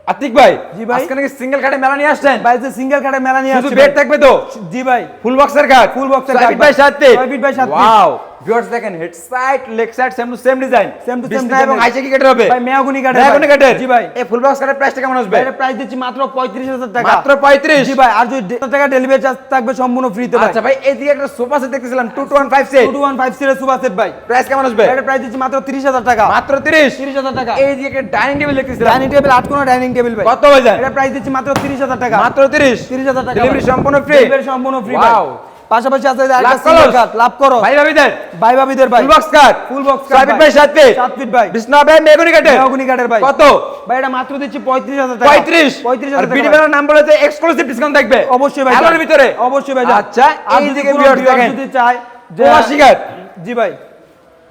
আতিক ভাই, জি ভাই। আজকে নাকি সিঙ্গেল খাটে মেলা নিয়ে আসছেন? ভাই যে সিঙ্গেল কার্ডে মেলা নিয়ে শুধু আসছে বেড ভাই। থাকবে তো? জি ভাই। ফুল বক্সের খাট? ফুল বক্সের 6 কাঠ feet by 7 feet? 6 feet by 7 feet. Wow! Viewers দেখেন, head side, leg side same to same design. Same to same বিছনা design এবং এর। হাইসে কি কাঠের হবে? ভাই মেহগনি কাঠের। মেহগনি কাঠের? জি ভাই। এই ফুল বক্স কাঠের প্রাইসটা কেমন আসবে? ভাই এটা প্রাইস দিচ্ছি মাত্র 35,000 টাকা। মাত্র 35? জি ভাই, আর যদি 1,000 টাকা ডেলিভারি চার্জ থাকবে সম্পূর্ণ ফ্রিতে ভাই। আচ্ছা ভাই, এইদিকে একটা সোফা সেট দেখতেছিলাম 2215 সেট। 2157 সিরিজ সুপার সেট ভাই। প্রাইস কেমন আসবে? এটা প্রাইস দিচ্ছি মাত্র 30,000 টাকা। মাত্র 30? 30,000 টাকা। এইদিকে একটা ডাইনিং টেবিল দেখতেছিলাম। ডাইনিং টেবিল 8 কোণা ডাইনিং টেবিল ভাই। কত ভাই যায়? এটা প্রাইস দিচ্ছি মাত্র 30,000 টাকা। মাত্র 30? 30,000 টাকা। ডেলিভারি ভাই। সম্পূর্ণ ফ্রি? ডেলিভারি সম্পূর্ণ ফ্রি ভাই। ওয়াও! পাশাপাশি আছে লাভ আরেকটা করো। সিঙ্গেল কাট লাভ করো। ভাই ভাবিদের ভাই ভাবিদের ভাই। Full box cut? Full box 6 feet by 7 feet? 7 feet ভাই। বিছনা হবে মেহগনি কাঠের? মেহগনি কাঠের ভাই। কত? ভাই এটা মাত্র দিচ্ছি 35,000 টাকা। 35? 35,000 আর টাকা বিডি ভাই। বেলার নাম বলে যে এক্সক্লুসিভ ডিসকাউন্ট থাকবে? অবশ্যই ভাই। আলোর ভিতরে? অবশ্যই ভাই। আচ্ছা, আর এই যদি দিকে কোনো ভিউয়ার্স viewers দেখেন। যদি চায় যে প্রবাসী কাঠ? জি ভাই।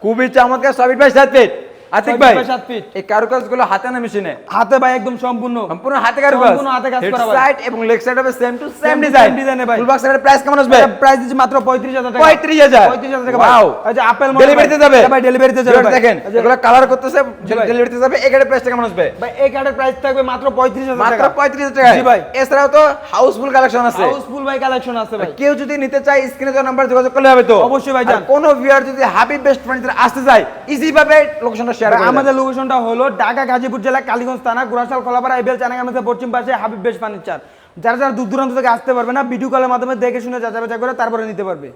খুবই চমৎকার 6 ফিট বাই 7 ফিট। আতিক 6 ভাই, ফিট বাই 7 ফিট। এই কারুকাজগুলো হাতে না মেশিনে? হাতে ভাই একদম সম্পূর্ণ। সম্পূর্ণ হাতে কারুকাজ? সম্পূর্ণ হাতে কাজ হেড করা ভাই। সাইড এবং লেগ সাইড হবে same to same Same to design. same design এ ভাই। ফুল বক্সের প্রাইস কেমন আসবে? এটা প্রাইস দিচ্ছি মাত্র 35,000 টাকা। 35,000? 35,000 টাকা ভাই। ওয়াও! এই যে আপেল ডেলিভারিতে যাবে? ভাই ডেলিভারিতে যাবে ভিউয়ার্স ভাই। দেখেন, এই যে- এগুলো কালার করতেছে, জি ভাই। ডেলিভারিতে যাবে। এই কাঠের প্রাইসটা কেমন আসবে? ভাই এই কার্ডের প্রাইস থাকবে মাত্র 35,000 মাত্র টাকা। 35,000 টাকায়? জি ভাই। এছাড়াও তো হাউসফুল কালেকশন আছে। হাউসফুল ভাই কালেকশন আছে ভাই। কেউ যদি নিতে চায় স্ক্রিনে দেওয়া নাম্বার যোগাযোগ করলে হবে তো? অবশ্যই ভাই আর যান। কোনো ভিউয়ার যদি হাবিব বেস্ট ফার্নিচার আসতে চায়, ইজি ভাবে লোকেশনটা শেয়ার ভাই, করে আমাদের দেন। লোকেশনটা হলো ঢাকা গাজীপুর জেলা কালীগঞ্জ থানা গুরাশাল কলাপাড়া এবেল চানাগামের পশ্চিম পাশে হাবিব বেশ ফার্নিচার। যারা যারা দূর দূরান্ত থেকে আসতে পারবে না ভিডিও কলের মাধ্যমে দেখে শুনে যাচাই বাছাই করে তারপরে নিতে পারবে।